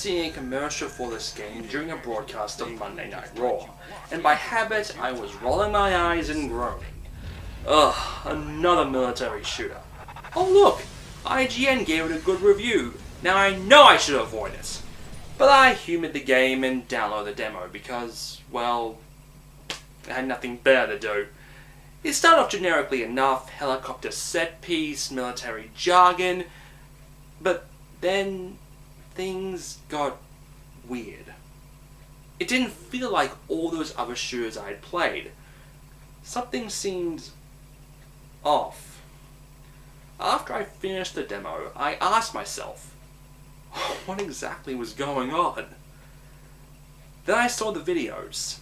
seeing a commercial for this game during a broadcast of Monday Night Raw, and by habit I was rolling my eyes and groaning. Ugh, another military shooter. Oh look, IGN gave it a good review. Now I know I should avoid it. But I humored the game and downloaded the demo because, well, I had nothing better to do. It started off generically enough, helicopter set piece, military jargon, but then things got weird. It didn't feel like all those other shooters I had played. Something seemed off. After I finished the demo, I asked myself, what exactly was going on? Then I saw the videos,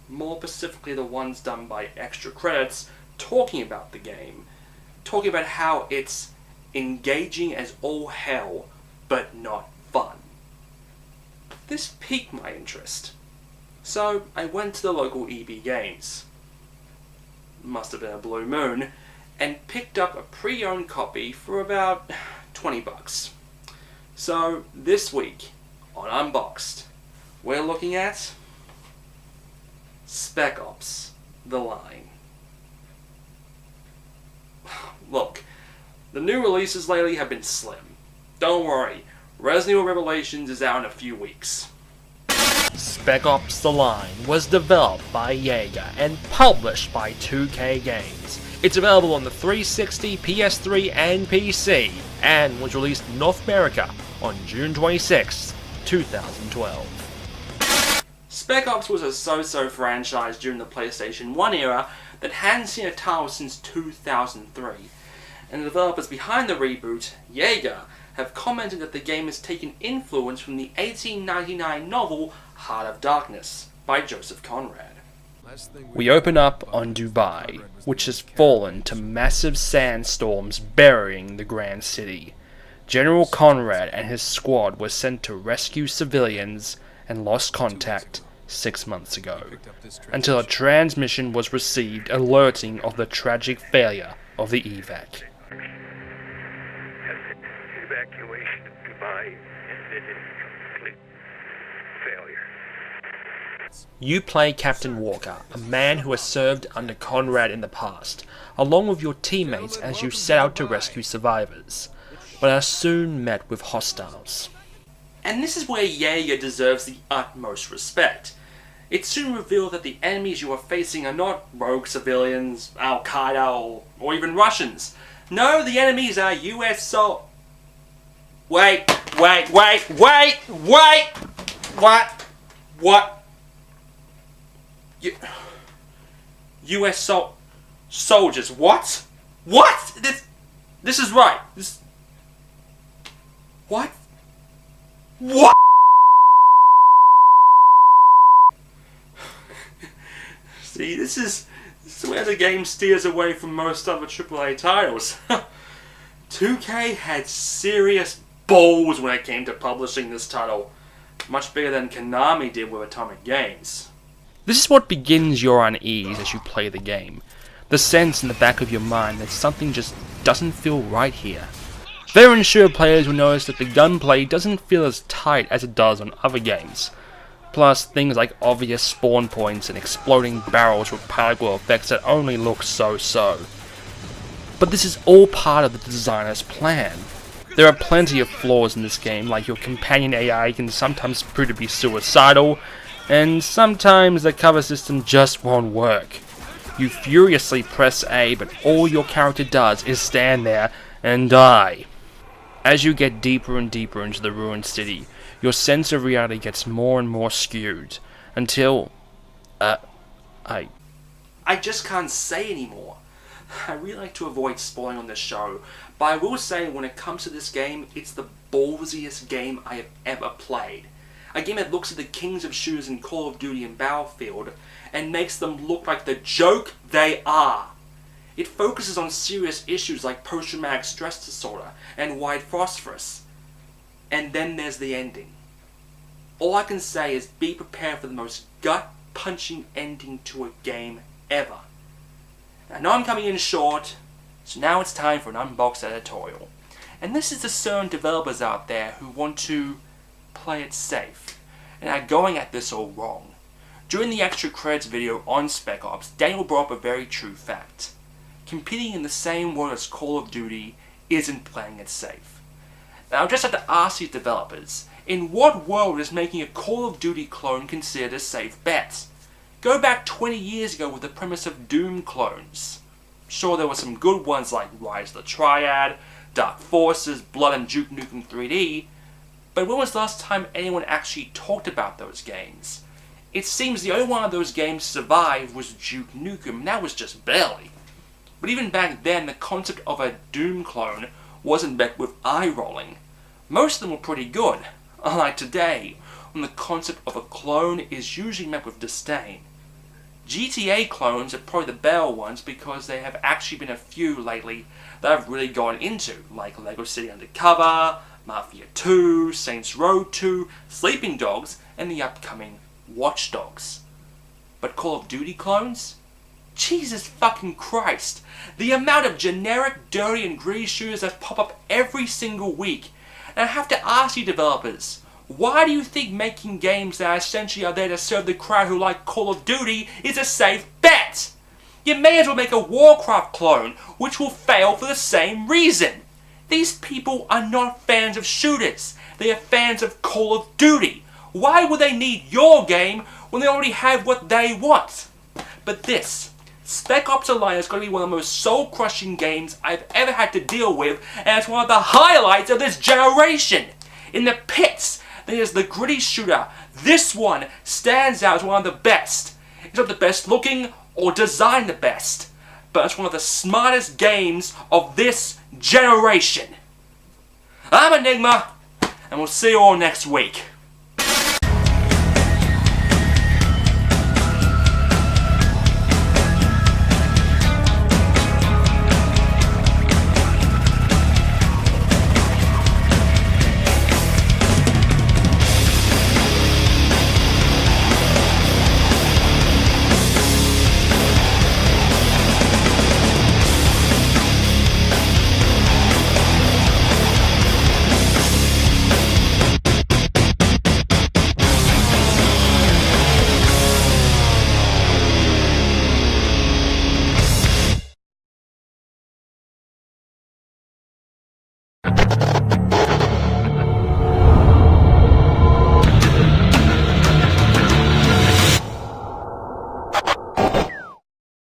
more specifically the ones done by Extra Credits, talking about the game, talking about how it's engaging as all hell, but not fun. This piqued my interest, so I went to the local EB Games, must have been a blue moon, and picked up a pre-owned copy for about 20 bucks. So this week on Unboxed, we're looking at Spec Ops: The Line. Look, the new releases lately have been slim. Don't worry, Resident Evil Revelations is out in a few weeks. Spec Ops: The Line was developed by Yager and published by 2K Games. It's available on the 360, PS3 and PC, and was released in North America on June 26, 2012. Spec Ops was a so-so franchise during the PlayStation 1 era that hadn't seen a title since 2003, and the developers behind the reboot, Yager, have commented that the game has taken influence from the 1899 novel Heart of Darkness by Joseph Conrad. We open up on Dubai, which has fallen to massive sandstorms burying the Grand City. General Conrad and his squad were sent to rescue civilians and lost contact 6 months ago, until a transmission was received alerting of the tragic failure of the evac. Evacuation of Dubai ended in complete failure. You play Captain Walker, a man who has served under Conrad in the past, along with your teammates as you set out to rescue survivors, but are soon met with hostiles. And this is where Yager deserves the utmost respect. It's soon revealed that the enemies you are facing are not rogue civilians, Al-Qaeda, or even Russians. No, the enemies are US Wait! What? US soldiers, what? What? This is right. What? See, this is where the game steers away from most other AAA titles. 2K had serious balls when it came to publishing this title. Much bigger than Konami did with Atomic Games. This is what begins your unease as you play the game. The sense in the back of your mind that something just doesn't feel right here. Veteran shooter players will notice that the gunplay doesn't feel as tight as it does on other games. Plus things like obvious spawn points and exploding barrels with particle effects that only look so-so. But this is all part of the designer's plan. There are plenty of flaws in this game, like your companion AI can sometimes prove to be suicidal, and sometimes the cover system just won't work. You furiously press A, but all your character does is stand there and die. As you get deeper and deeper into the ruined city, your sense of reality gets more and more skewed, until, I just can't say anymore. I really like to avoid spoiling on this show, but I will say when it comes to this game, it's the ballsiest game I have ever played. A game that looks at the kings of shooters in Call of Duty and Battlefield and makes them look like the joke they are. It focuses on serious issues like post-traumatic stress disorder and white phosphorus. And then there's the ending. All I can say is be prepared for the most gut-punching ending to a game ever. I know I'm coming in short, so now it's time for an Unboxed editorial. And this is to certain developers out there who want to play it safe, and are going at this all wrong. During the extra credits video on Spec Ops, Daniel brought up a very true fact. Competing in the same world as Call of Duty isn't playing it safe. Now I just have to ask these developers, in what world is making a Call of Duty clone considered a safe bet? Go back 20 years ago with the premise of Doom clones. Sure, there were some good ones like Rise of the Triad, Dark Forces, Blood and Duke Nukem 3D, but when was the last time anyone actually talked about those games? It seems the only one of those games to survive was Duke Nukem, and that was just barely. But even back then, the concept of a Doom clone wasn't met with eye-rolling. Most of them were pretty good, unlike today, when the concept of a clone is usually met with disdain. GTA clones are probably the better ones because there have actually been a few lately that I've really gone into, like LEGO City Undercover, Mafia 2, Saints Row 2, Sleeping Dogs, and the upcoming Watch Dogs. But Call of Duty clones? Jesus fucking Christ! The amount of generic, dirty, and gritty shooters that pop up every single week. And I have to ask you developers, why do you think making games that essentially are there to serve the crowd who like Call of Duty is a safe bet? You may as well make a Warcraft clone, which will fail for the same reason. These people are not fans of shooters. They are fans of Call of Duty. Why would they need your game when they already have what they want? But this, Spec Ops Online is going to be one of the most soul-crushing games I've ever had to deal with, and it's one of the highlights of this generation. In the pits, there's the gritty shooter. This one stands out as one of the best. It's not the best looking or designed the best, but it's one of the smartest games of this generation. I'm Enigma, and we'll see you all next week.